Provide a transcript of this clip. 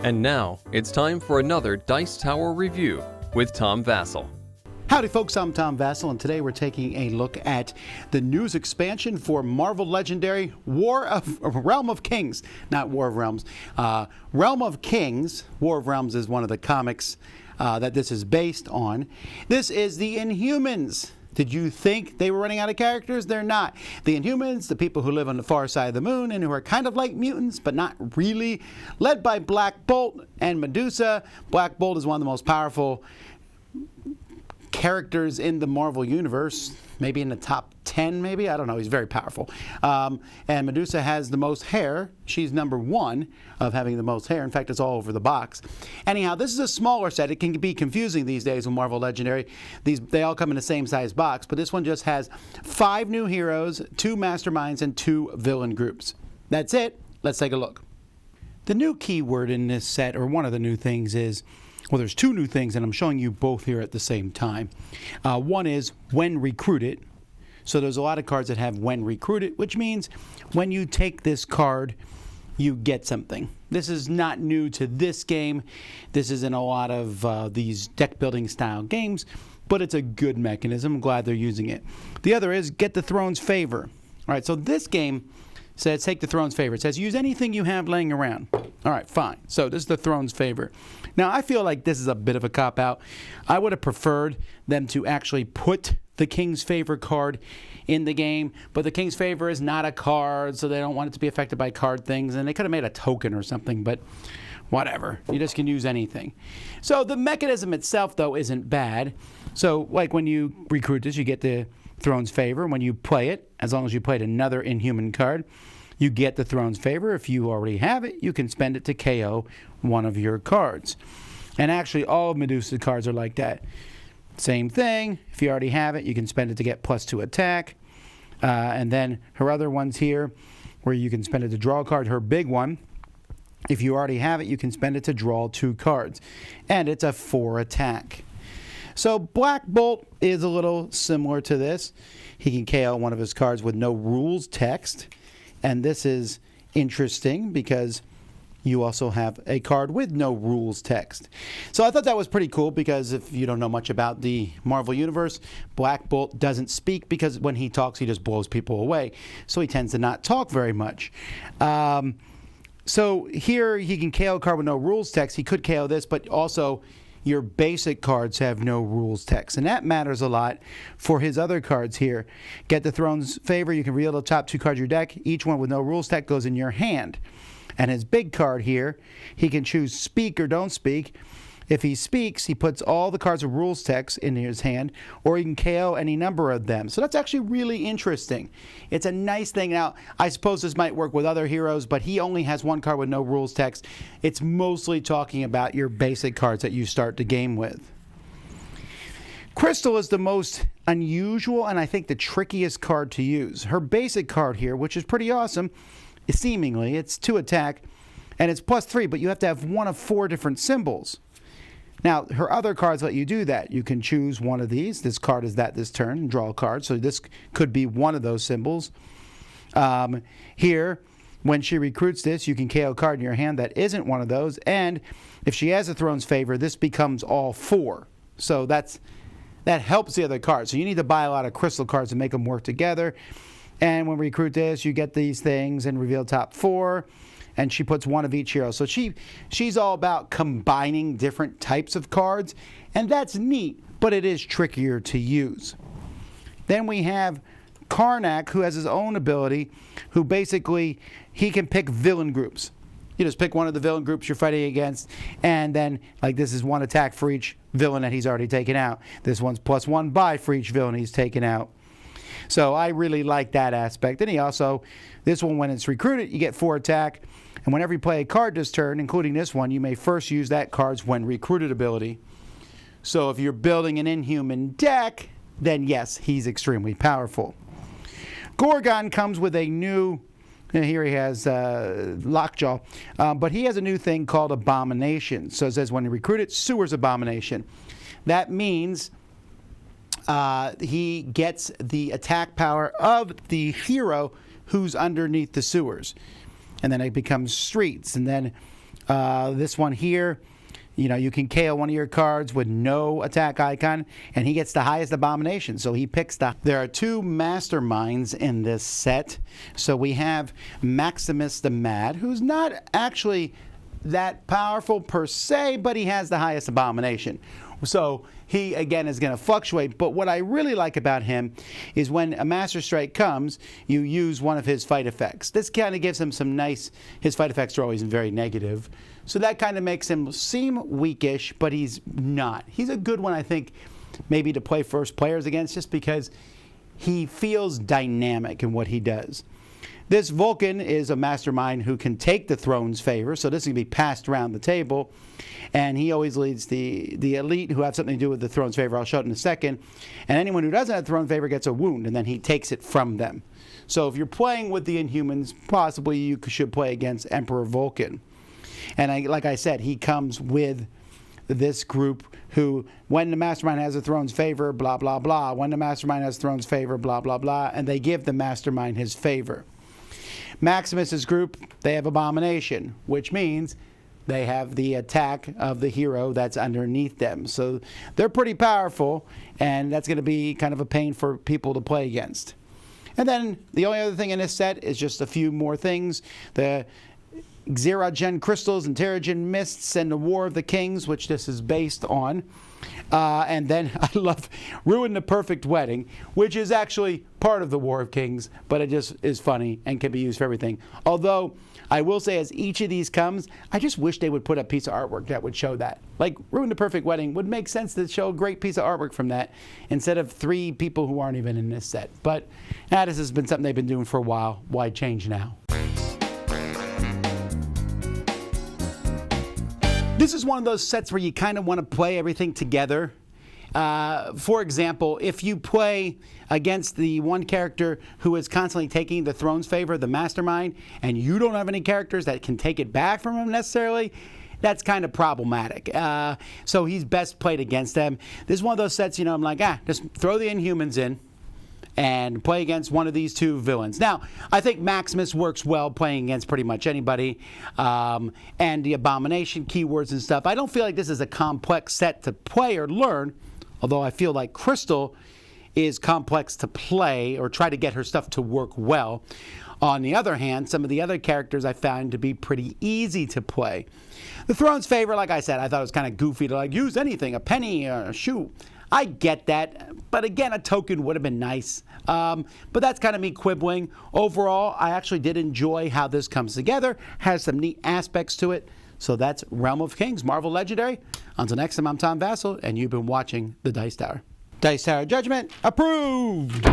And now, it's time for another Dice Tower review with Tom Vasel. Howdy folks, I'm Tom Vasel, and today we're taking a look at the news expansion for Marvel Legendary Realm of Kings. Not War of Realms. Realm of Kings. War of Realms is one of the comics that this is based on. This is the Inhumans. Did you think they were running out of characters? They're not. The Inhumans, the people who live on the far side of the moon and who are kind of like mutants, but not really, led by Black Bolt and Medusa. Black Bolt is one of the most powerful characters in the Marvel Universe, maybe in the top 10, maybe? I don't know. He's very powerful. And Medusa has the most hair. She's number one of having the most hair. In fact, it's all over the box. Anyhow, this is a smaller set. It can be confusing these days with Marvel Legendary. They all come in the same size box, but this one just has 5 new heroes, 2 masterminds, and 2 villain groups. That's it. Let's take a look. The new keyword in this set, or one of the new things, is, well, there's 2 new things, and I'm showing you both here at the same time. One is when recruited. So there's a lot of cards that have when recruited, which means when you take this card, you get something. This is not new to this game. This is in a lot of these deck building style games, but it's a good mechanism. I'm glad they're using it. The other is get the throne's favor. All right, so this game says take the throne's favor. It says use anything you have laying around. All right, fine. So this is the throne's favor. Now, I feel like this is a bit of a cop-out. I would have preferred them to actually put the King's Favor card in the game, but the King's Favor is not a card, so they don't want it to be affected by card things, and they could have made a token or something, but whatever. You just can use anything. So the mechanism itself, though, isn't bad. So, like when you recruit this, you get the Throne's Favor. When you play it, as long as you played another Inhuman card, you get the Throne's Favor. If you already have it, you can spend it to KO one of your cards. And actually, all of Medusa's cards are like that. Same thing. If you already have it, you can spend it to get +2 attack. And then her other ones here, where you can spend it to draw a card. Her big one, if you already have it, you can spend it to draw 2 cards. And it's a 4 attack. So Black Bolt is a little similar to this. He can KO one of his cards with no rules text. And this is interesting because you also have a card with no rules text. So I thought that was pretty cool because if you don't know much about the Marvel Universe, Black Bolt doesn't speak because when he talks, he just blows people away. So he tends to not talk very much. So here he can KO a card with no rules text. He could KO this, but also your basic cards have no rules text, and that matters a lot for his other cards here. Get the Throne's Favor. You can reveal the top 2 cards of your deck. Each one with no rules text goes in your hand. And his big card here, he can choose speak or don't speak. If he speaks, he puts all the cards with rules text in his hand, or he can KO any number of them. So that's actually really interesting. It's a nice thing. Now, I suppose this might work with other heroes, but he only has 1 card with no rules text. It's mostly talking about your basic cards that you start the game with. Crystal is the most unusual and I think the trickiest card to use. Her basic card here, which is pretty awesome, seemingly, it's 2 attack, and it's +3, but you have to have one of 4 different symbols. Now, her other cards let you do that. You can choose one of these. This card is that this turn, and draw a card. So this could be one of those symbols. Here, when she recruits this, you can KO a card in your hand that isn't one of those. And if she has a Throne's Favor, this becomes all 4. So that helps the other cards. So you need to buy a lot of crystal cards to make them work together. And when we recruit this, you get these things and reveal top 4. And she puts 1 of each hero. So she's all about combining different types of cards. And that's neat, but it is trickier to use. Then we have Karnak, who has his own ability, who basically, he can pick villain groups. You just pick one of the villain groups you're fighting against, and then, like, this is 1 attack for each villain that he's already taken out. This one's +1 buy for each villain he's taken out. So I really like that aspect. And he also, this one, when it's recruited, you get 4 attack. And whenever you play a card this turn, including this one, you may first use that card's when recruited ability. So if you're building an Inhuman deck, then yes, he's extremely powerful. Gorgon comes with a new, here he has Lockjaw, but he has a new thing called Abomination. So it says when you recruit it, Sewer's Abomination. That means he gets the attack power of the hero who's underneath the sewers. And then it becomes streets. And then This one here, you can KO one of your cards with no attack icon, and he gets the highest abomination. So he picks There are two masterminds in this set. So we have Maximus the Mad, who's not actually that powerful per se, but he has the highest abomination. So he, again, is going to fluctuate. But what I really like about him is when a Master Strike comes, you use one of his fight effects. This kind of gives him some nice... His fight effects are always very negative. So that kind of makes him seem weakish, but he's not. He's a good one, I think, maybe to play first players against, just because he feels dynamic in what he does. This Vulcan is a mastermind who can take the throne's favor, so this can be passed around the table. And he always leads the elite who have something to do with the throne's favor. I'll show it in a second. And anyone who doesn't have throne's favor gets a wound, and then he takes it from them. So if you're playing with the Inhumans, possibly you should play against Emperor Vulcan. And like I said, he comes with this group who, when the mastermind has a throne's favor, blah, blah, blah. When the mastermind has throne's favor, blah, blah, blah. And they give the mastermind his favor. Maximus's group, they have abomination, which means they have the attack of the hero that's underneath them. So they're pretty powerful, and that's going to be kind of a pain for people to play against. And then the only other thing in this set is just a few more things. The Xerogen crystals and Terrigen mists and the War of the Kings, which this is based on. And then I love Ruin the Perfect Wedding, which is actually part of the War of Kings, but it just is funny and can be used for everything. Although, I will say, as each of these comes, I just wish they would put a piece of artwork that would show that. Like, Ruin the Perfect Wedding would make sense to show a great piece of artwork from that, instead of 3 people who aren't even in this set. But this has been something they've been doing for a while. Why change now? This is one of those sets where you kind of want to play everything together. For example, if you play against the one character who is constantly taking the throne's favor, the mastermind, and you don't have any characters that can take it back from him necessarily, that's kind of problematic. So he's best played against them. This is one of those sets, I'm like, just throw the Inhumans in and play against one of these two villains. Now, I think Maximus works well playing against pretty much anybody, and the abomination keywords and stuff. I don't feel like this is a complex set to play or learn, although I feel like Crystal is complex to play or try to get her stuff to work well. On the other hand, some of the other characters I found to be pretty easy to play. The Throne's Favor, like I said, I thought it was kind of goofy to use anything, a penny or a shoe. I get that, but again, a token would have been nice. But that's kind of me quibbling. Overall, I actually did enjoy how this comes together, has some neat aspects to it. So that's Realm of Kings, Marvel Legendary. Until next time, I'm Tom Vasel, and you've been watching The Dice Tower. Dice Tower Judgment approved!